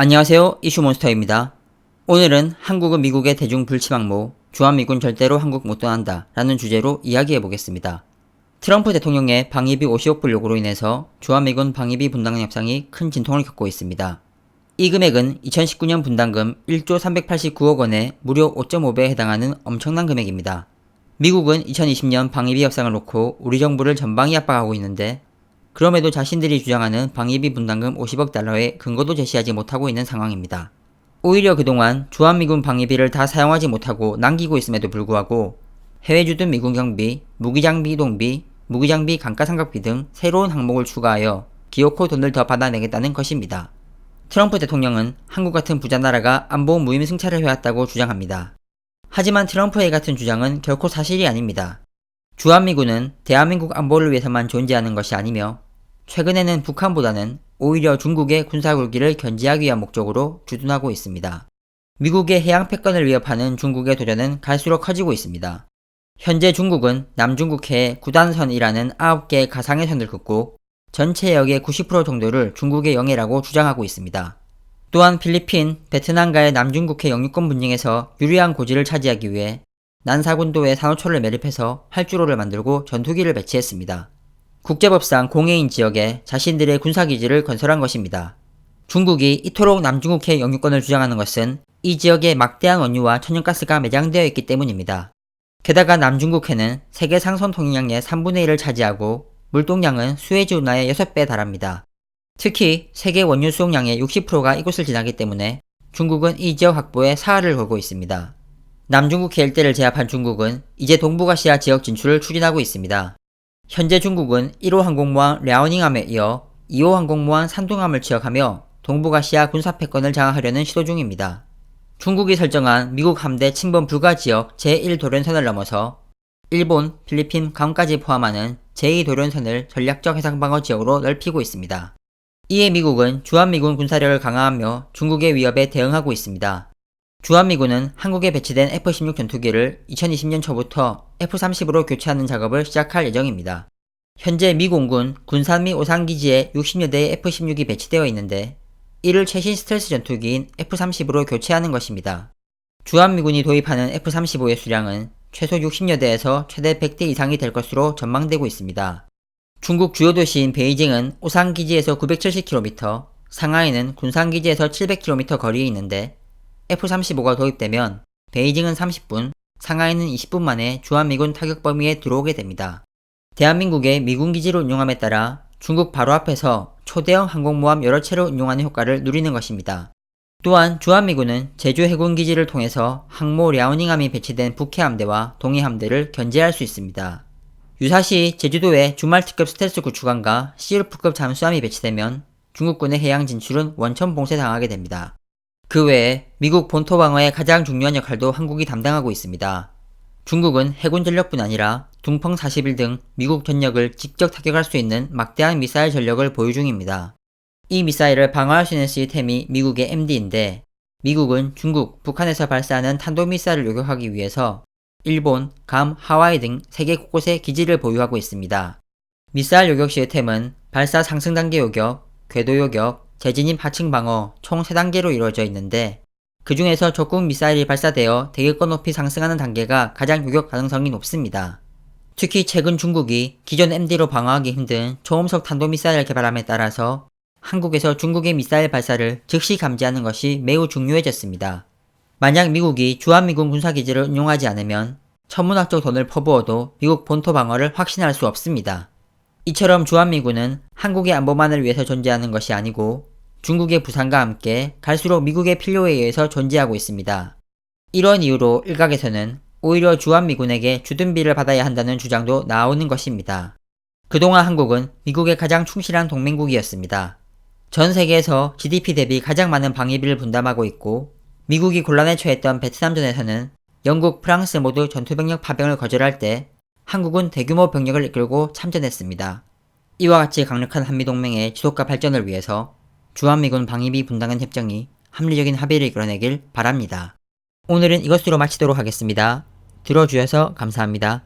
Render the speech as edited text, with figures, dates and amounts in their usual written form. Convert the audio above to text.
안녕하세요. 이슈몬스터입니다. 오늘은 한국은 미국의 대중 불치망모, 주한미군 절대로 한국 못 떠난다 라는 주제로 이야기해보겠습니다. 트럼프 대통령의 방위비 50억 불 요구로 인해서 주한미군 방위비 분담금 협상이 큰 진통을 겪고 있습니다. 이 금액은 2019년 분담금 1조 389억 원의 무려 5.5배에 해당하는 엄청난 금액입니다. 미국은 2020년 방위비 협상을 놓고 우리 정부를 전방위 압박하고 있는데 그럼에도 자신들이 주장하는 방위비 분담금 50억 달러의 근거도 제시하지 못하고 있는 상황입니다. 오히려 그동안 주한미군 방위비를 다 사용하지 못하고 남기고 있음에도 불구하고 해외 주둔 미군 경비, 무기장비 이동비, 무기장비 감가상각비 등 새로운 항목을 추가하여 기어코 돈을 더 받아내겠다는 것입니다. 트럼프 대통령은 한국 같은 부자 나라가 안보 무임 승차를 해왔다고 주장합니다. 하지만 트럼프의 같은 주장은 결코 사실이 아닙니다. 주한미군은 대한민국 안보를 위해서만 존재하는 것이 아니며 최근에는 북한보다는 오히려 중국의 군사굴기를 견제하기 위한 목적으로 주둔하고 있습니다. 미국의 해양 패권을 위협하는 중국의 도전은 갈수록 커지고 있습니다. 현재 중국은 남중국해에 9단선이라는 9개의 가상의 선을 긋고 전체 역의 90% 정도를 중국의 영해라고 주장하고 있습니다. 또한 필리핀, 베트남과의 남중국해 영유권 분쟁에서 유리한 고지를 차지하기 위해 난사군도에 산호초를 매립해서 활주로를 만들고 전투기를 배치했습니다. 국제법상 공해인 지역에 자신들의 군사기지를 건설한 것입니다. 중국이 이토록 남중국해 영유권을 주장하는 것은 이 지역에 막대한 원유와 천연가스가 매장되어 있기 때문입니다. 게다가 남중국해는 세계 상선 통행량의 3분의 1을 차지하고 물동량은 수에즈 운하의 6배에 달합니다. 특히 세계 원유 수용량의 60%가 이곳을 지나기 때문에 중국은 이 지역 확보에 사활을 걸고 있습니다. 남중국해 일대를 제압한 중국은 이제 동북아시아 지역 진출을 추진하고 있습니다. 현재 중국은 1호 항공모함 랴오닝함에 이어 2호 항공모함 산둥함을 취역하며 동북아시아 군사패권을 장악하려는 시도 중입니다. 중국이 설정한 미국 함대 침범 불가 지역 제1도련선을 넘어서 일본, 필리핀, 괌까지 포함하는 제2도련선을 전략적 해상방어 지역으로 넓히고 있습니다. 이에 미국은 주한미군 군사력을 강화하며 중국의 위협에 대응하고 있습니다. 주한미군은 한국에 배치된 F-16 전투기를 2020년 초부터 F-30으로 교체하는 작업을 시작할 예정입니다. 현재 미 공군 군산 미 오산기지에 60여 대의 F-16이 배치되어 있는데 이를 최신 스텔스 전투기인 F-30으로 교체하는 것입니다. 주한미군이 도입하는 F-35의 수량은 최소 60여 대에서 최대 100대 이상이 될 것으로 전망되고 있습니다. 중국 주요 도시인 베이징은 오산기지에서 970km, 상하이는 군산기지에서 700km 거리에 있는데 F-35가 도입되면 베이징은 30분, 상하이는 20분 만에 주한미군 타격 범위에 들어오게 됩니다. 대한민국의 미군 기지를 운용함에 따라 중국 바로 앞에서 초대형 항공모함 여러 채를 운용하는 효과를 누리는 것입니다. 또한 주한미군은 제주 해군기지를 통해서 항모 랴오닝함이 배치된 북해 함대와 동해 함대를 견제할 수 있습니다. 유사시 제주도에 주말특급 스텔스 구축함과 CRF급 잠수함이 배치되면 중국군의 해양 진출은 원천 봉쇄당하게 됩니다. 그 외에 미국 본토 방어의 가장 중요한 역할도 한국이 담당하고 있습니다. 중국은 해군 전력뿐 아니라 둥펑 41 등 미국 전역을 직접 타격할 수 있는 막대한 미사일 전력을 보유 중입니다. 이 미사일을 방어할 수 있는 시스템이 미국의 MD인데 미국은 중국, 북한에서 발사하는 탄도미사일을 요격하기 위해서 일본, 괌, 하와이 등 세계 곳곳에 기지를 보유하고 있습니다. 미사일 요격 시스템은 발사 상승 단계 요격, 궤도 요격, 재진입 하층 방어 총 3단계로 이루어져 있는데 그 중에서 적국 미사일이 발사되어 대기권 높이 상승하는 단계가 가장 요격 가능성이 높습니다. 특히 최근 중국이 기존 MD로 방어하기 힘든 초음속 탄도미사일을 개발함에 따라서 한국에서 중국의 미사일 발사를 즉시 감지하는 것이 매우 중요해졌습니다. 만약 미국이 주한미군 군사기지를 운용하지 않으면 천문학적 돈을 퍼부어도 미국 본토 방어를 확신할 수 없습니다. 이처럼 주한미군은 한국의 안보만을 위해서 존재하는 것이 아니고 중국의 부상과 함께 갈수록 미국의 필요에 의해서 존재하고 있습니다. 이런 이유로 일각에서는 오히려 주한미군에게 주둔비를 받아야 한다는 주장도 나오는 것입니다. 그동안 한국은 미국의 가장 충실한 동맹국이었습니다. 전 세계에서 GDP 대비 가장 많은 방위비를 분담하고 있고 미국이 곤란에 처했던 베트남전에서는 영국, 프랑스 모두 전투병력 파병을 거절할 때 한국은 대규모 병력을 이끌고 참전했습니다. 이와 같이 강력한 한미동맹의 지속과 발전을 위해서 주한미군 방위비 분담금 협정이 합리적인 합의를 이끌어내길 바랍니다. 오늘은 이것으로 마치도록 하겠습니다. 들어주셔서 감사합니다.